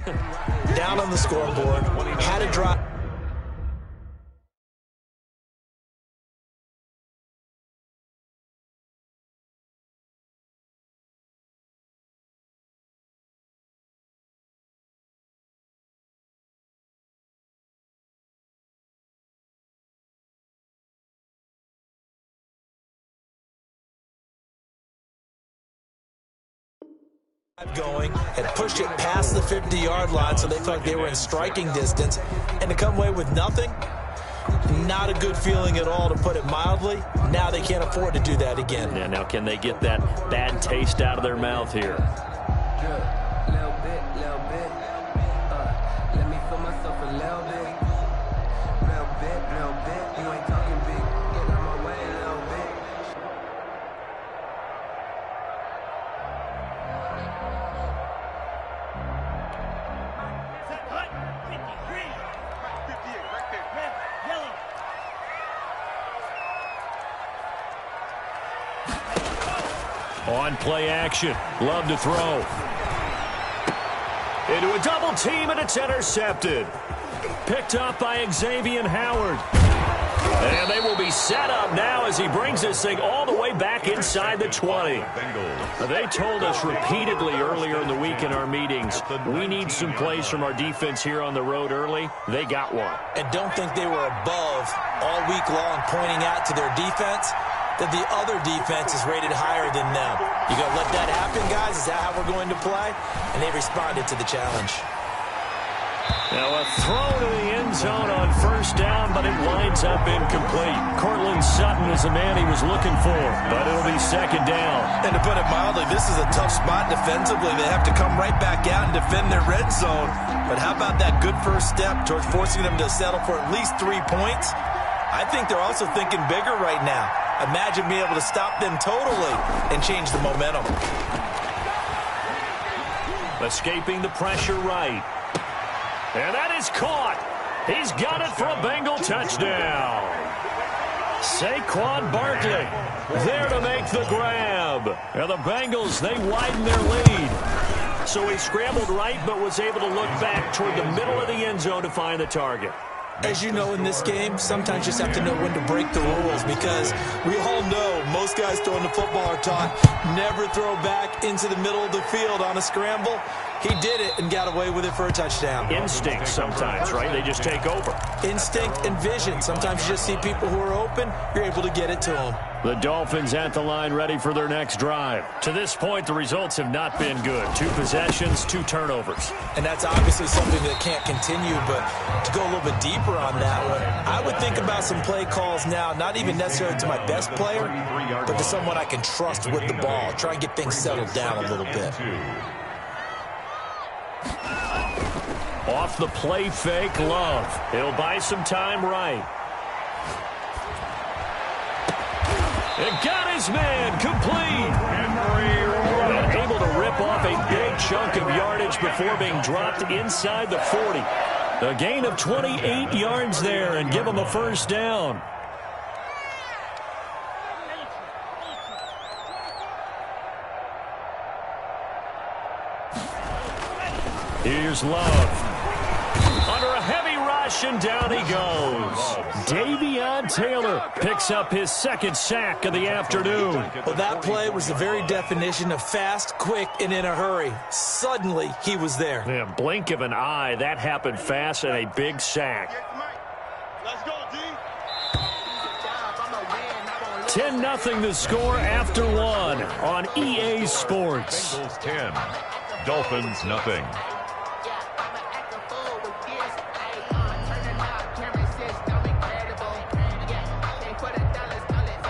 Down on the scoreboard, had a drive. Going, had pushed it past the 50-yard line, so they thought they were in striking distance, and to come away with nothing, not a good feeling at all, to put it mildly. Now they can't afford to do that again. Yeah, now can they get that bad taste out of their mouth here? Little bit. Let me feel myself a little bit. You ain't talking big. Get out my way a little bit. On play action. Love to throw. Into a double team, and it's intercepted. Picked up by Xavier Howard. And they will be set up now as he brings this thing all the way back inside the 20. They told us repeatedly earlier in the week in our meetings, we need some plays from our defense here on the road early. They got one. And don't think they were above all week long, pointing out to their defense that the other defense is rated higher than them. You going to let that happen, guys? Is that how we're going to play? And they responded to the challenge. Now a throw to the end zone on first down, but it winds up incomplete. Cortland Sutton is the man he was looking for, but it'll be second down. And to put it mildly, this is a tough spot defensively. They have to come right back out and defend their red zone. But how about that good first step towards forcing them to settle for at least 3 points? I think they're also thinking bigger right now. Imagine being able to stop them totally and change the momentum. Escaping the pressure right. And that is caught. He's got it for a Bengal touchdown. Saquon Barkley there to make the grab. And the Bengals, they widen their lead. So he scrambled right but was able to look back toward the middle of the end zone to find the target. As you know, in this game, sometimes you just have to know when to break the rules, because we all know most guys throwing the football are taught never throw back into the middle of the field on a scramble. He did it and got away with it for a touchdown. Instinct sometimes, right? They just take over. Instinct and vision. Sometimes you just see people who are open, you're able to get it to them. The Dolphins at the line ready for their next drive. To this point, the results have not been good. 2 possessions, 2 turnovers. And that's obviously something that can't continue, but to go a little bit deeper on that one, I would think about some play calls now, not even necessarily to my best player, but to someone I can trust with the ball. Try and get things settled down a little bit. Off the play fake, Love. He'll buy some time right. It got his man complete. And able to rip off a big chunk of yardage before being dropped inside the 40. A gain of 28 yards there and give him a first down. Here's Love. Under a heavy rush, and down he goes. Davion Taylor picks up his second sack of the afternoon. Well, that play was the very definition of fast, quick, and in a hurry. Suddenly, he was there. Yeah, blink of an eye, that happened fast, and a big sack. Let's go, D. 10-0 the score after 1 on EA Sports. Bengals 10, Dolphins nothing.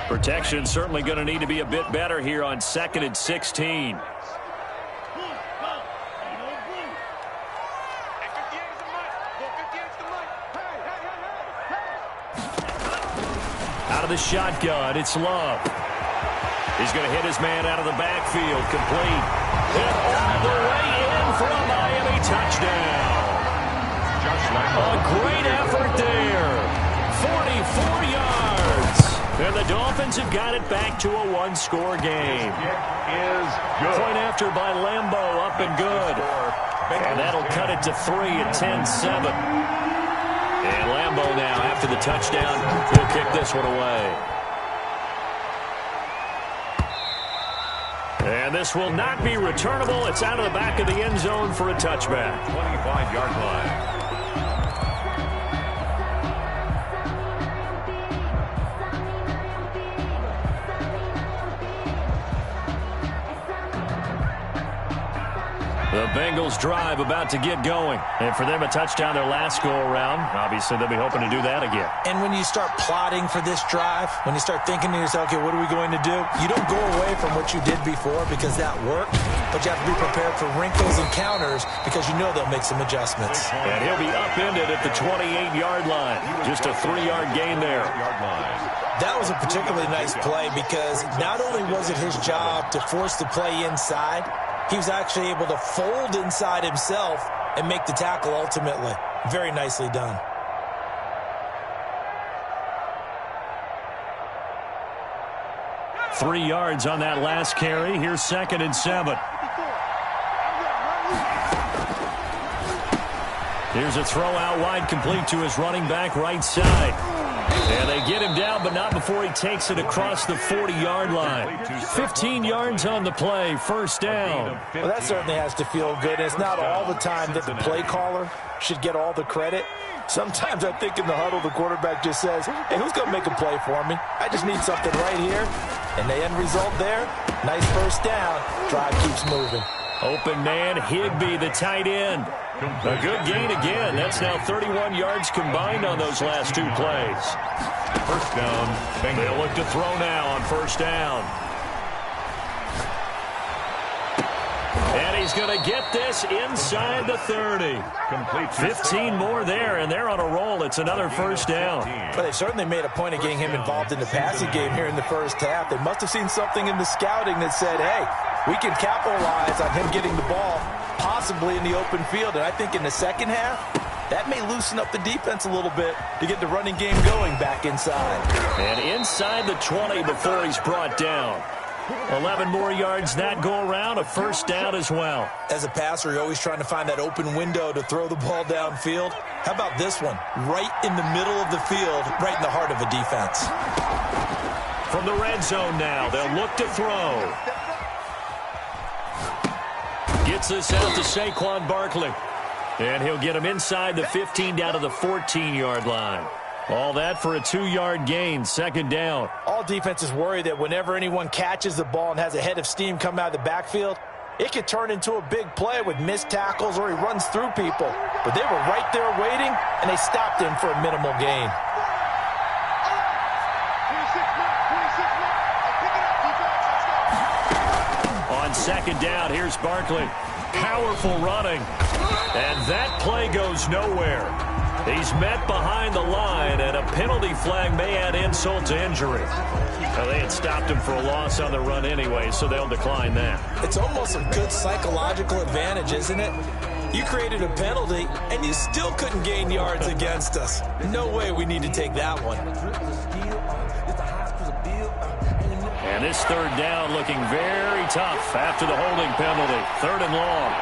Protection certainly going to need to be a bit better here on 2nd and 16. Out of the shotgun, it's Love. He's going to hit his man out of the backfield, complete. And all the way in for a Miami touchdown. A great effort there. 44 yards. And the Dolphins have got it back to a 1-score game. Is good. Point after by Lambeau, up and good. And that'll cut it to 3 at 10-7. And Lambeau now, after the touchdown, will kick this one away. And this will not be returnable. It's out of the back of the end zone for a touchback. 25-yard line. The Bengals drive about to get going. And for them, a touchdown their last go-around. Obviously, they'll be hoping to do that again. And when you start plotting for this drive, when you start thinking to yourself, okay, what are we going to do? You don't go away from what you did before because that worked, but you have to be prepared for wrinkles and counters because you know they'll make some adjustments. And he'll be upended at the 28-yard line. Just a 3-yard gain there. That was a particularly nice play because not only was it his job to force the play inside, he was actually able to fold inside himself and make the tackle ultimately. Very nicely done. Three yards on that last carry. Here's 2nd and 7. Here's a throw out wide, complete to his running back right side. And they get him down, but not before he takes it across the 40-yard line. 15 yards on the play, 1st down. Well, that certainly has to feel good. It's not all the time that the play caller should get all the credit. Sometimes I think in the huddle, the quarterback just says, hey, who's going to make a play for me? I just need something right here. And the end result there, nice 1st down. Drive keeps moving. Open man, Higbee, the tight end. A good gain again. That's now 31 yards combined on those last 2 plays. 1st down. They'll look to throw now on 1st down. And he's going to get this inside the 30. Complete. 15 more there, and they're on a roll. It's another 1st down. Well, they certainly made a point of getting him involved in the passing game here in the 1st half. They must have seen something in the scouting that said, hey, we can capitalize on him getting the ball possibly in the open field. And I think in the 2nd half, that may loosen up the defense a little bit to get the running game going back inside. And inside the 20 before he's brought down. 11 more yards that go around, a 1st down as well. As a passer, you're always trying to find that open window to throw the ball downfield. How about this one? Right in the middle of the field, right in the heart of a defense. From the red zone now, they'll look to throw. Gets this out to Saquon Barkley. And he'll get him inside the 15 down to the 14-yard line. All that for a 2-yard gain, 2nd down. All defenses worry that whenever anyone catches the ball and has a head of steam come out of the backfield, it could turn into a big play with missed tackles or he runs through people. But they were right there waiting, and they stopped him for a minimal gain. On 2nd down, here's Barkley. Powerful running. And that play goes nowhere. He's met behind the line, and a penalty flag may add insult to injury. Well, they had stopped him for a loss on the run anyway, so they'll decline that. It's almost a good psychological advantage, isn't it? You created a penalty, and you still couldn't gain yards against us. No way we need to take that one. And this 3rd down looking very tough after the holding penalty. 3rd and long.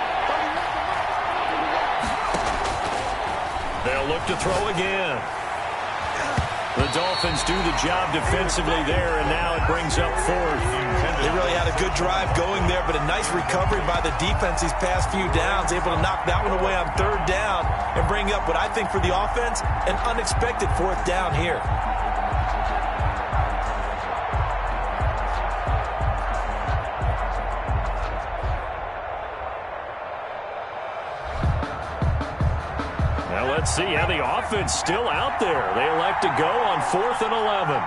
They'll look to throw again. The Dolphins do the job defensively there, and now it brings up 4th. They really had a good drive going there, but a nice recovery by the defense these past few downs, able to knock that one away on 3rd down and bring up what I think for the offense, an unexpected 4th down here. Let's see how the offense still out there. They elect to go on 4th and 11.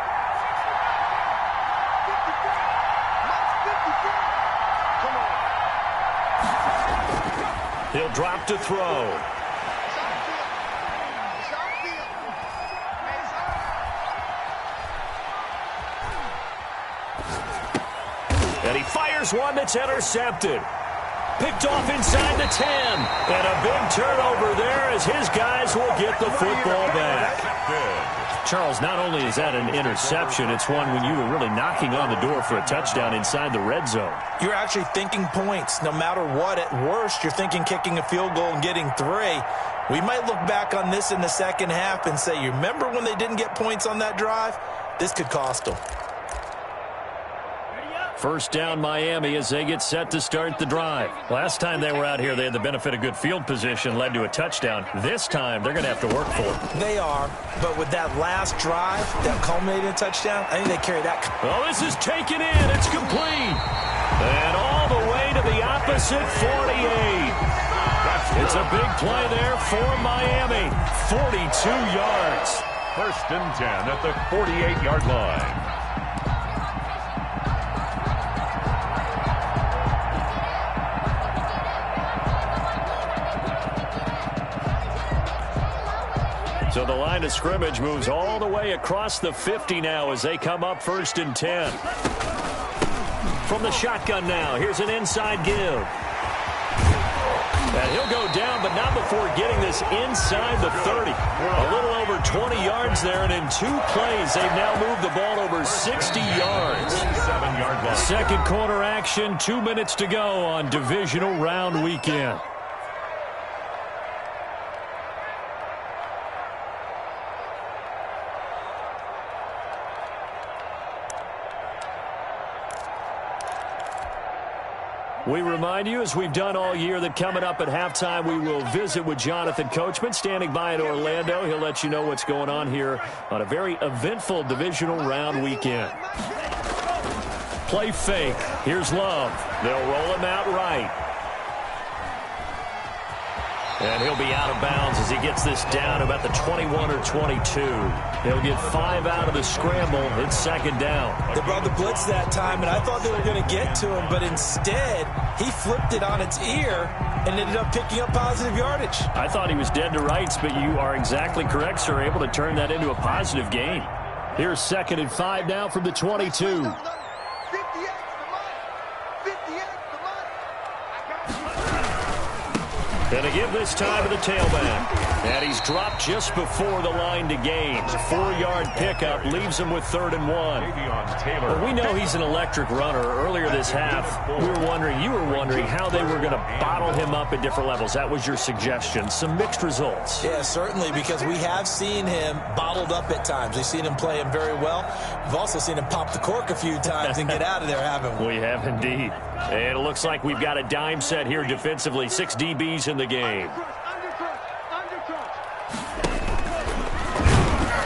He'll drop to throw. And he fires one that's intercepted. Picked off inside the 10. And a big turnover there as his guys will get the football back. Charles, not only is that an interception, it's one when you were really knocking on the door for a touchdown inside the red zone. You're actually thinking points. No matter what, at worst, you're thinking kicking a field goal and getting 3. We might look back on this in the second half and say, you remember when they didn't get points on that drive? This could cost them. First down, Miami, as they get set to start the drive. Last time they were out here, they had the benefit of good field position, led to a touchdown. This time, they're going to have to work for it. They are, but with that last drive that culminated in a touchdown, I think they carry that. Oh, this is taken in. It's complete. And all the way to the opposite 48. It's a big play there for Miami. 42 yards. First and 10 at the 48-yard line. So the line of scrimmage moves all the way across the 50 now as they come up first and 10. From the shotgun now, here's an inside give. And he'll go down, but not before getting this inside the 30. A little over 20 yards there, and in 2 plays, they've now moved the ball over 60 yards. 7-yard line. Second quarter action, 2 minutes to go on divisional round weekend. We remind you, as we've done all year, that coming up at halftime, we will visit with Jonathan Coachman, standing by in Orlando. He'll let you know what's going on here on a very eventful divisional round weekend. Play fake. Here's Love. They'll roll him out right. And he'll be out of bounds as he gets this down about the 21 or 22. He'll get 5 out of the scramble. It's second down. They brought the blitz that time, and I thought they were going to get to him, but instead, he flipped it on its ear and ended up picking up positive yardage. I thought he was dead to rights, but you are exactly correct, sir. Able to turn that into a positive gain. Here's second and 5 now from the 22. And to give this time to the tailback. And he's dropped just before the line to gain. 4-yard pickup leaves him with 3rd and 1. Well, we know he's an electric runner. Earlier this half, you were wondering how they were going to bottle him up at different levels. That was your suggestion. Some mixed results. Yeah, certainly, because we have seen him bottled up at times. We've seen him play him very well. We've also seen him pop the cork a few times and get out of there, haven't we? We have indeed. And it looks like we've got a dime set here defensively. 6 DBs in the game.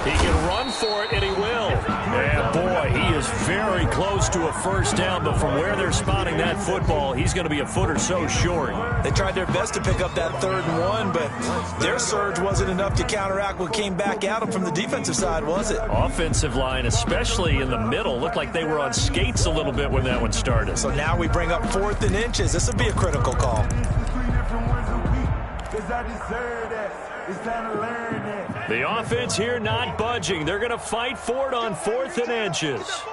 He can run for it, and he will. Yeah, boy, he is very close to a first down, but from where they're spotting that football, he's going to be a foot or so short. They tried their best to pick up that 3rd and 1, but their surge wasn't enough to counteract what came back at them from the defensive side, was it? Offensive line, especially in the middle, looked like they were on skates a little bit when that one started. So now we bring up 4th and inches. This would be a critical call. The offense here not budging. They're going to fight for it on 4th and inches.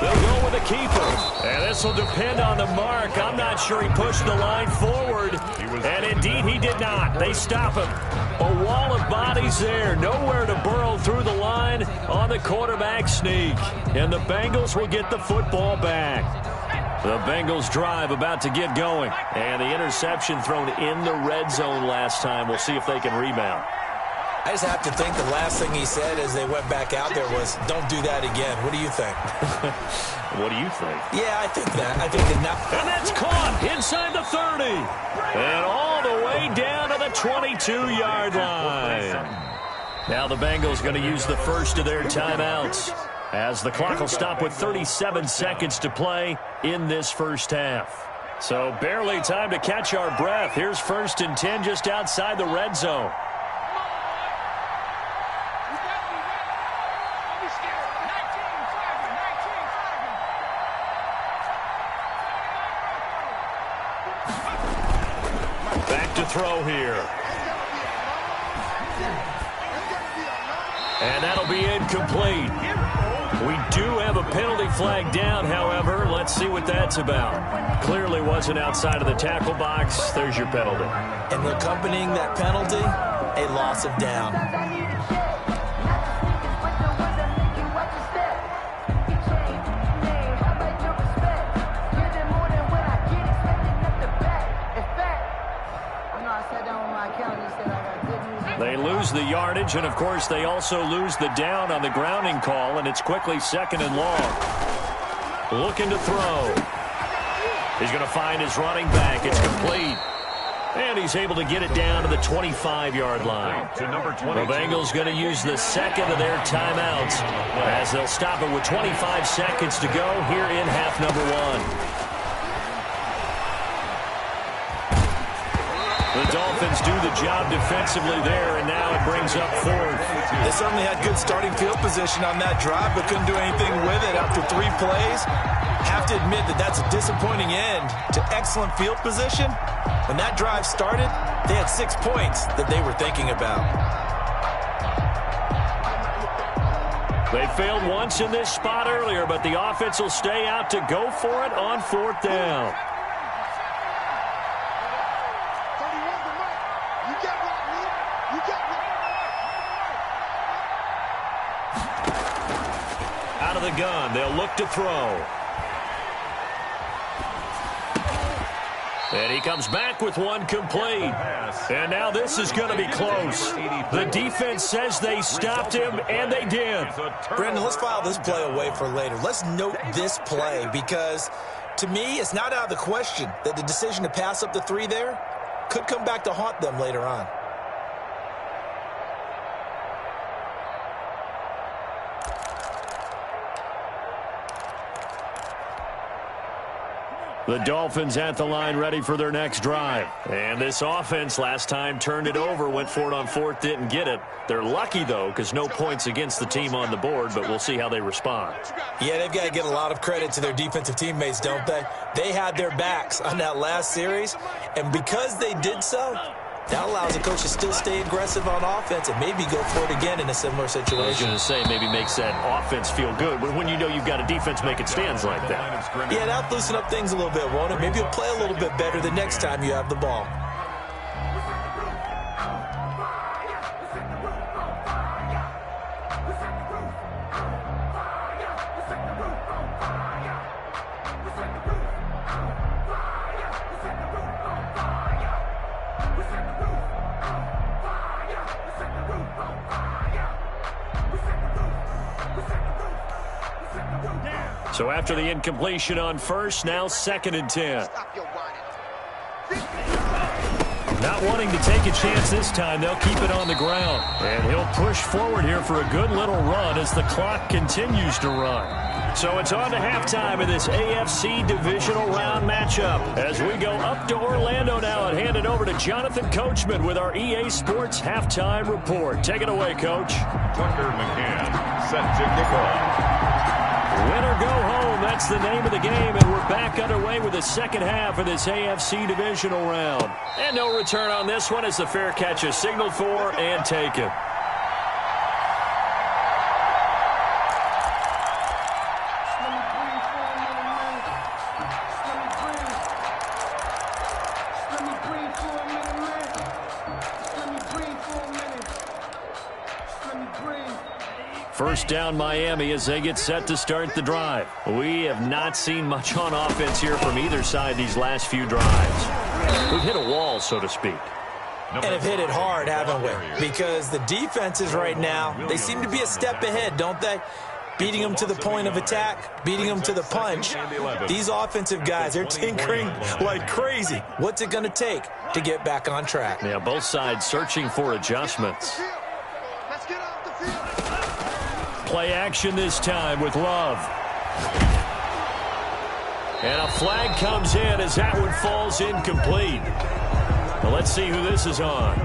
They'll go with a keeper. And this will depend on the mark. I'm not sure he pushed the line forward. And indeed he did not. They stop him. A wall of bodies there. Nowhere to burrow through the line on the quarterback sneak. And the Bengals will get the football back. The Bengals drive about to get going. And the interception thrown in the red zone last time. We'll see if they can rebound. I just have to think the last thing he said as they went back out there was, don't do that again. What do you think? What do you think? Yeah, I think that. I think that now. And that's caught inside the 30. And all the way down to the 22-yard line. Now the Bengals going to use the first of their timeouts, as the clock will stop with 37 seconds to play in this first half. So barely time to catch our breath. Here's 1st and 10 just outside the red zone. Back to throw here. And that'll be incomplete. We do have a penalty flag down, however. Let's see what that's about. Clearly wasn't outside of the tackle box. There's your penalty. And accompanying that penalty, a loss of down. They lose the yardage, and, of course, they also lose the down on the grounding call, and it's quickly 2nd and long. Looking to throw. He's going to find his running back. It's complete. And he's able to get it down to the 25-yard line. To number 22. The Bengals going to use the second of their timeouts as they'll stop it with 25 seconds to go here in half number 1. The Dolphins do the job defensively there, and now it brings up 4th. They certainly had good starting field position on that drive, but couldn't do anything with it after 3 plays. Have to admit that that's a disappointing end to excellent field position. When that drive started, they had 6 points that they were thinking about. They failed once in this spot earlier, but the offense will stay out to go for it on 4th down. Out of the gun, they'll look to throw. And he comes back with one complete. And now this is going to be close. The defense says they stopped him, and they did. Brandon, let's file this play away for later. Let's note this play because, to me, it's not out of the question that the decision to pass up the 3 there could come back to haunt them later on. The Dolphins at the line ready for their next drive. And this offense last time turned it over, went for it on 4th, didn't get it. They're lucky, though, because no points against the team on the board, but we'll see how they respond. Yeah, they've got to give a lot of credit to their defensive teammates, don't they? They had their backs on that last series, and because they did so, that allows the coach to still stay aggressive on offense and maybe go for it again in a similar situation. I was going to say maybe makes that offense feel good, but when you know you've got a defense making stands like that. Yeah, that'll loosen up things a little bit, won't it? Maybe you'll play a little bit better the next time you have the ball. So after the incompletion on 1st, now 2nd and 10. Not wanting to take a chance this time, they'll keep it on the ground. And he'll push forward here for a good little run as the clock continues to run. So it's on to halftime in this AFC divisional round matchup as we go up to Orlando now and hand it over to Jonathan Coachman with our EA Sports halftime report. Take it away, Coach. Tucker McCann set to kick off. Win or go home, that's the name of the game, and we're back underway with the second half of this AFC divisional round. And no return on this one as the fair catch is signaled for and taken. First down Miami as they get set to start the drive. We have not seen much on offense here from either side these last few drives. We've hit a wall, so to speak. And have hit it hard, haven't we? Because the defenses right now, they seem to be a step ahead, don't they? Beating them to the point of attack, beating them to the punch. These offensive guys, they're tinkering like crazy. What's it going to take to get back on track? Yeah, both sides searching for adjustments. Play action this time with Love. And a flag comes in as that one falls incomplete. Well, let's see who this is on.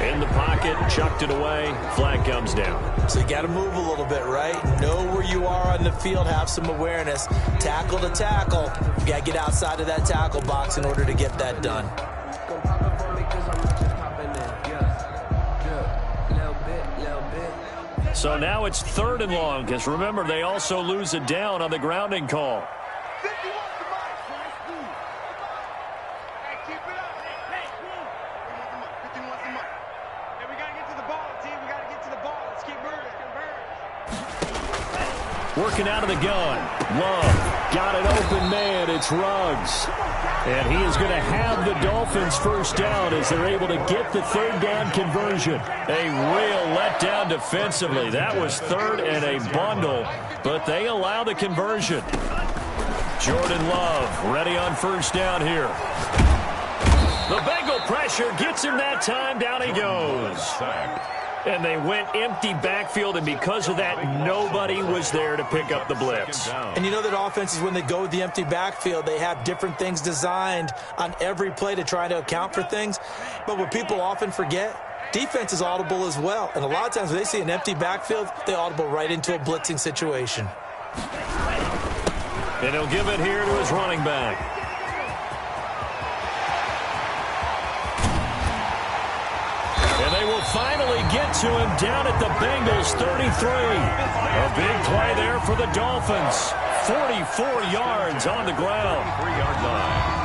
In the pocket, chucked it away, flag comes down. So you got to move a little bit, right? Know where you are on the field, have some awareness. Tackle to tackle. You got to get outside of that tackle box in order to get that done. So now it's 3rd and long, because remember, they also lose a down on the grounding call. Working out of the gun. Love. Got an open man. It's Ruggs. And he is going to have the Dolphins first down as they're able to get the 3rd down conversion. A real letdown defensively. That was 3rd and a bundle, but they allow the conversion. Jordan Love ready on first down here. The Bengal pressure gets him that time. Down he goes. And they went empty backfield, and because of that, nobody was there to pick up the blitz. And you know that offenses, when they go with the empty backfield, they have different things designed on every play to try to account for things. But what people often forget, defense is audible as well. And a lot of times when they see an empty backfield, they audible right into a blitzing situation. And he'll give it here to his running back. And they will finally get to him down at the Bengals 33. A big play there for the Dolphins. 44 yards on the ground. 3-yard line.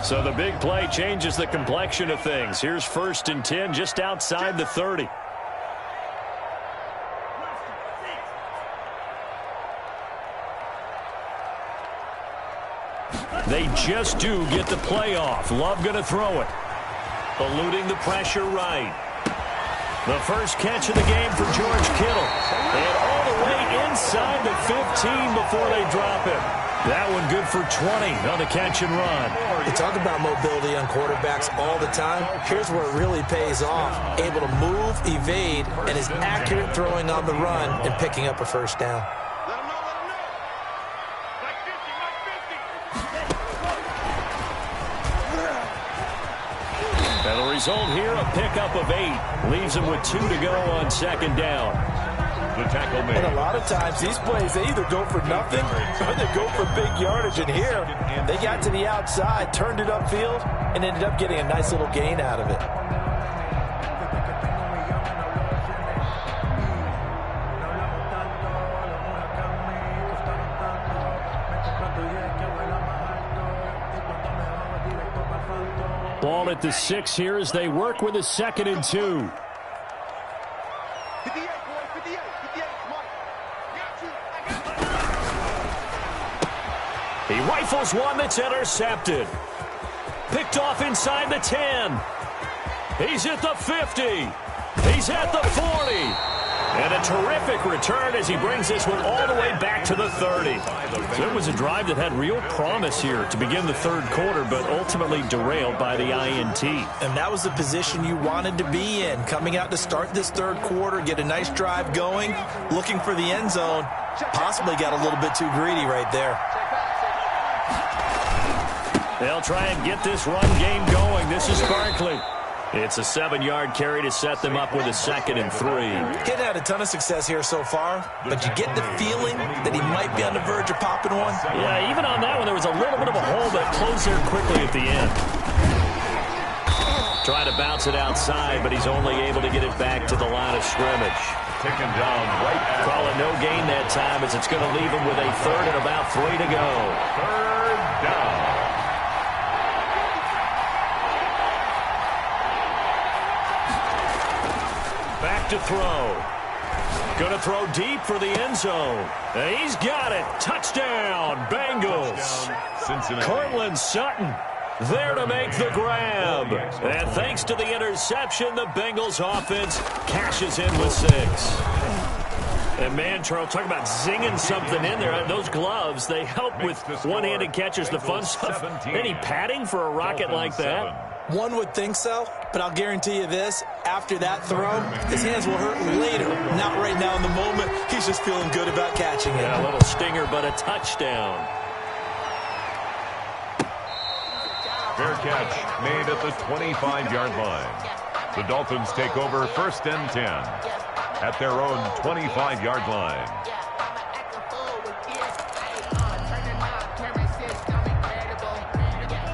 So the big play changes the complexion of things. Here's 1st and 10 just outside the 30. They just do get the play off. Love going to throw it. Eluding the pressure right. The first catch of the game for George Kittle. And all the way inside the 15 before they drop him. That one good for 20 on the catch and run. You talk about mobility on quarterbacks all the time. Here's where it really pays off. Able to move, evade, and is accurate throwing on the run and picking up a first down. And the result here, a pickup of 8. Leaves them with 2 to go on 2nd down. The tackle made. And a lot of times, these plays, they either go for nothing or they go for big yardage. And here, they got to the outside, turned it upfield, and ended up getting a nice little gain out of it. Ball at the 6 here as they work with a 2nd and 2. He rifles one that's intercepted. Picked off inside the 10. He's at the 50. He's at the 40. And a terrific return as he brings this one all the way back to the 30. So it was a drive that had real promise here to begin the 3rd quarter, but ultimately derailed by the INT. And that was the position you wanted to be in. Coming out to start this 3rd quarter, get a nice drive going, looking for the end zone. Possibly got a little bit too greedy right there. They'll try and get this run game going. This is Barkley. It's a 7-yard carry to set them up with a 2nd and 3. He's had a ton of success here so far, but you get the feeling that he might be on the verge of popping one. Yeah, even on that one, there was a little bit of a hole that closed there quickly at the end. Trying to bounce it outside, but he's only able to get it back to the line of scrimmage. Taken down right at Call it no gain that time as it's going to leave him with a 3rd and about 3 to go. 3rd down. Back to throw. Going to throw deep for the end zone. And he's got it. Touchdown, Bengals. Cincinnati. Cortland Sutton there to make the grab. And thanks to the interception, the Bengals offense cashes in with 6. And man, Charles, talk about zinging something in there. Those gloves, they help with one-handed catches, the fun stuff. Any padding for a rocket like that? One would think so, but I'll guarantee you this. After that throw, his hands will hurt later. Not right now in the moment. He's just feeling good about catching it. Yeah, a little stinger, but a touchdown. Fair catch made at the 25-yard line. The Dolphins take over 1st and 10 at their own 25-yard line.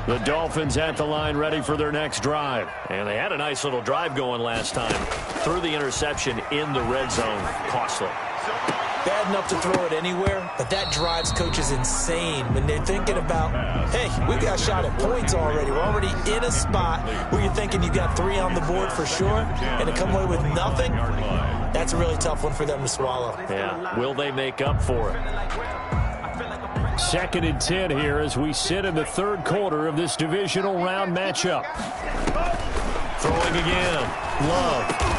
The Dolphins at the line ready for their next drive. And they had a nice little drive going last time. Threw the interception in the red zone. Costly. Bad enough to throw it anywhere, but that drives coaches insane when they're thinking about, hey, we got a shot at points already. We're already in a spot where you're thinking you got 3 on the board for sure, and to come away with nothing, that's a really tough one for them to swallow. Yeah, will they make up for it? 2nd and 10 here as we sit in the 3rd quarter of this divisional round matchup. Throwing again. Love.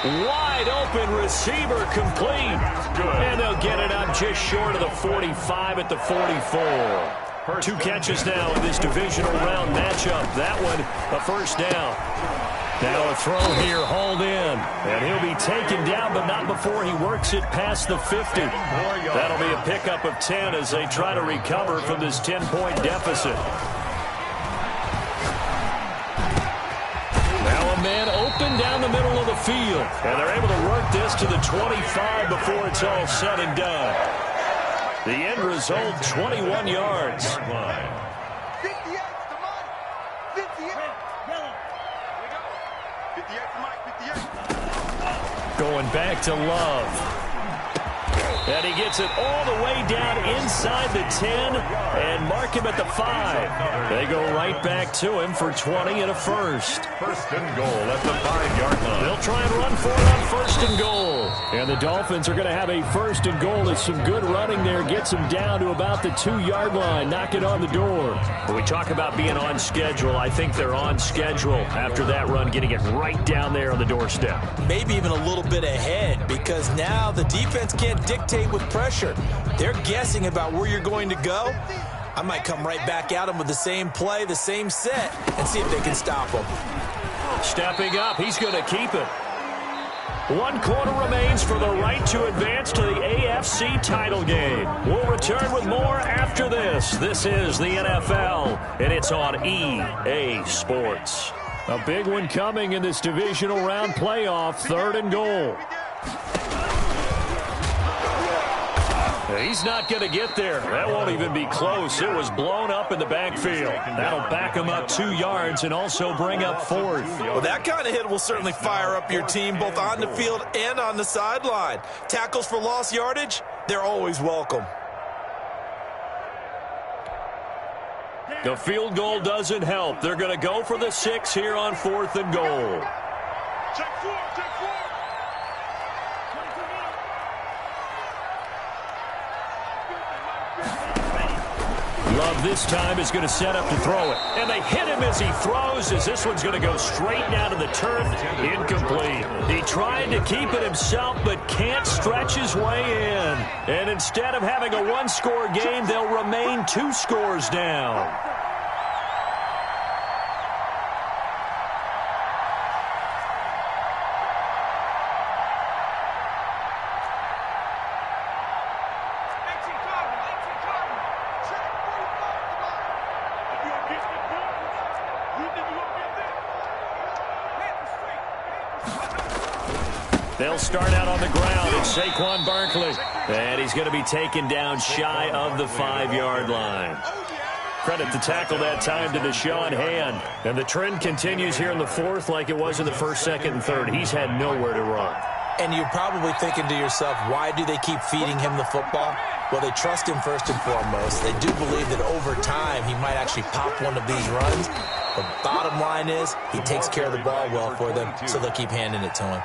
Wide open receiver complete. And they'll get it up just short of the 45 at the 44. 2 catches now in this divisional round matchup. That one, a first down. Now a throw here, hauled in. And he'll be taken down, but not before he works it past the 50. That'll be a pickup of 10 as they try to recover from this 10-point deficit. Man open down the middle of the field. And they're able to work this to the 25 before it's all said and done. The end result, 21 yards. 58 to Mike. 58. 58 to Mike. 58. Going back to Love. And he gets it all the way down inside the 10 and mark him at the 5. They go right back to him for 20 and a first. 1st and goal at the 5-yard line. They'll try and run for it on 1st and goal. And the Dolphins are going to have a 1st and goal. There's some good running there. Gets them down to about the 2-yard line. Knock it on the door. When we talk about being on schedule, I think they're on schedule after that run, getting it right down there on the doorstep. Maybe even a little bit ahead, because now the defense can't dictate with pressure. They're guessing about where you're going to go. I might come right back at them with the same play, the same set, and see if they can stop them. Stepping up, he's going to keep it. 1 quarter remains for the right to advance to the AFC title game. We'll return with more after this. This is the NFL, and it's on EA Sports. A big one coming in this divisional round playoff, 3rd and goal. He's not going to get there. That won't even be close. It was blown up in the backfield. That'll back him up 2 yards and also bring up 4th. Well, that kind of hit will certainly fire up your team both on the field and on the sideline. Tackles for lost yardage, they're always welcome. The field goal doesn't help. They're going to go for the 6 here on 4th and goal. Check 4, check 4. Love this time is going to set up to throw it. And they hit him as he throws, as this one's going to go straight down to the turf. Incomplete. He tried to keep it himself, but can't stretch his way in. And instead of having a 1-score game, they'll remain 2 scores down. They'll start out on the ground. It's Saquon Barkley. And he's going to be taken down shy of the 5-yard line. Credit the tackle that time to Deshaun Hand. And the trend continues here in the 4th like it was in the 1st, 2nd, and 3rd. He's had nowhere to run. And you're probably thinking to yourself, why do they keep feeding him the football? Well, they trust him first and foremost. They do believe that over time he might actually pop one of these runs. The bottom line is he takes care of the ball well for them, so they'll keep handing it to him.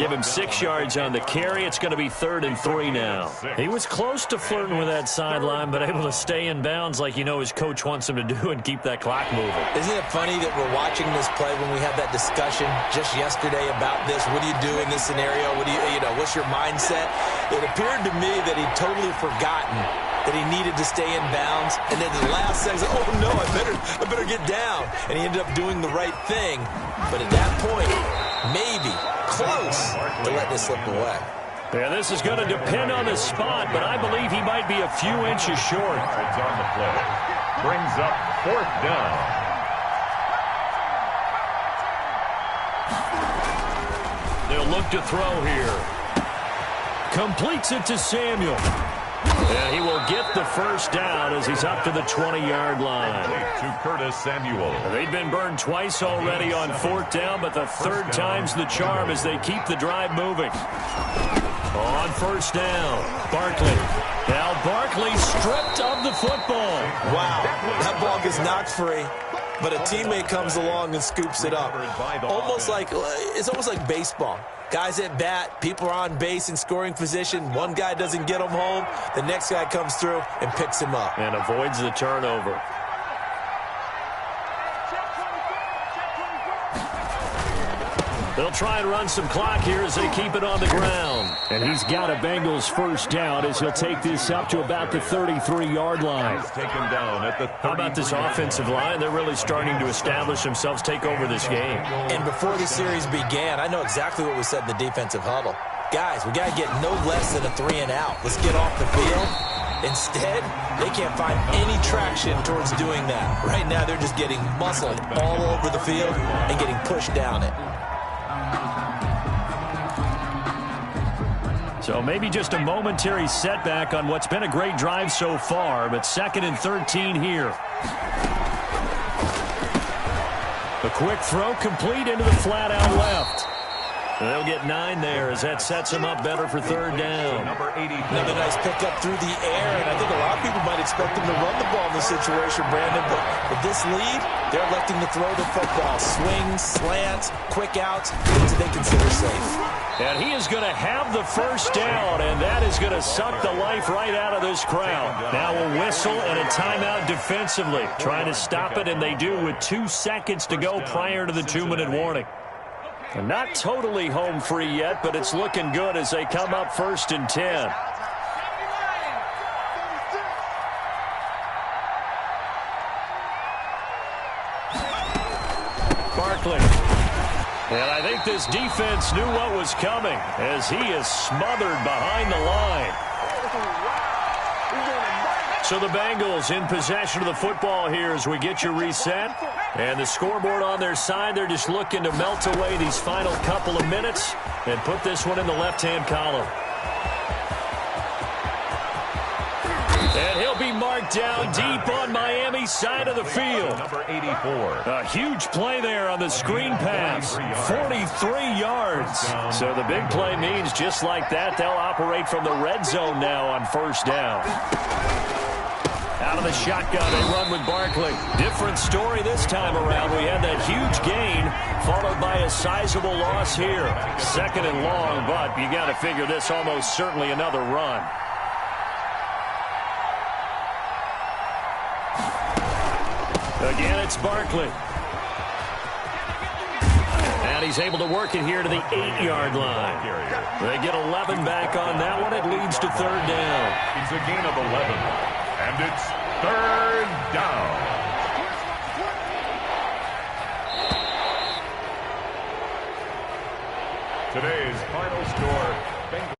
Give him 6 yards on the carry. It's going to be 3rd and 3 now. He was close to flirting with that sideline, but able to stay in bounds like you know his coach wants him to do and keep that clock moving. Isn't it funny that we're watching this play when we had that discussion just yesterday about this? What do you do in this scenario? What do you know, what's your mindset? It appeared to me that he'd totally forgotten that he needed to stay in bounds, and then the last second, oh no, I better get down. And he ended up doing the right thing. But at that point, maybe close to let this slip away. Yeah, this is going to depend on the spot, but I believe he might be a few inches short. It's on the play. Brings up 4th down. They'll look to throw here. Completes it to Samuel. And he will get the first down as he's up to the 20-yard line. To Curtis Samuel. They've been burned twice already on fourth down, but the third time's the charm as they keep the drive moving. On first down, Barkley. Now Barkley stripped of the football. Wow, that ball gets knocked free, but a teammate comes along and scoops it up. It's almost like baseball. Guys at bat, people are on base in scoring position. One guy doesn't get him home. The next guy comes through and picks him up. And avoids the turnover. They'll try and run some clock here as they keep it on the ground. And he's got a Bengals first down as he'll take this up to about the 33-yard line. Taken down at the 33. How about this offensive line? They're really starting to establish themselves, take over this game. And before the series began, I know exactly what was said in the defensive huddle. Guys, we got to get no less than a 3-and-out. Let's get off the field. Instead, they can't find any traction towards doing that. Right now, they're just getting muscled all over the field and getting pushed down it. So maybe just a momentary setback on what's been a great drive so far, but 2nd and 13 here. The quick throw complete into the flat out left. They'll get 9 there as that sets them up better for third down. Number 80. Another nice pickup through the air, and I think a lot of people might expect them to run the ball in this situation, Brandon, but with this lead, they're electing to throw the football. Swings, slants, quick outs, things that they consider safe. And he is going to have the first down, and that is going to suck the life right out of this crowd. Now a whistle and a timeout defensively. Trying to stop it, and they do with 2 seconds to go prior to the 2-minute warning. And not totally home free yet, but it's looking good as they come up 1st and 10. Barkley. And I think this defense knew what was coming as he is smothered behind the line. So the Bengals in possession of the football here as we get you reset. And the scoreboard on their side, they're just looking to melt away these final couple of minutes and put this one in the left-hand column. And he'll be marked down deep on Miami's side of the field. Number 84. A huge play there on the screen pass. 43 yards. So the big play means just like that, they'll operate from the red zone now on first down. Out of the shotgun, they run with Barkley. Different story this time around. We had that huge gain, followed by a sizable loss here. 2nd and long, but you got to figure this almost certainly another run. Again, it's Barkley. And he's able to work it here to the 8-yard line. They get 11 back on that one. It leads to third down. It's a gain of 11. And it's third down. Today's final score.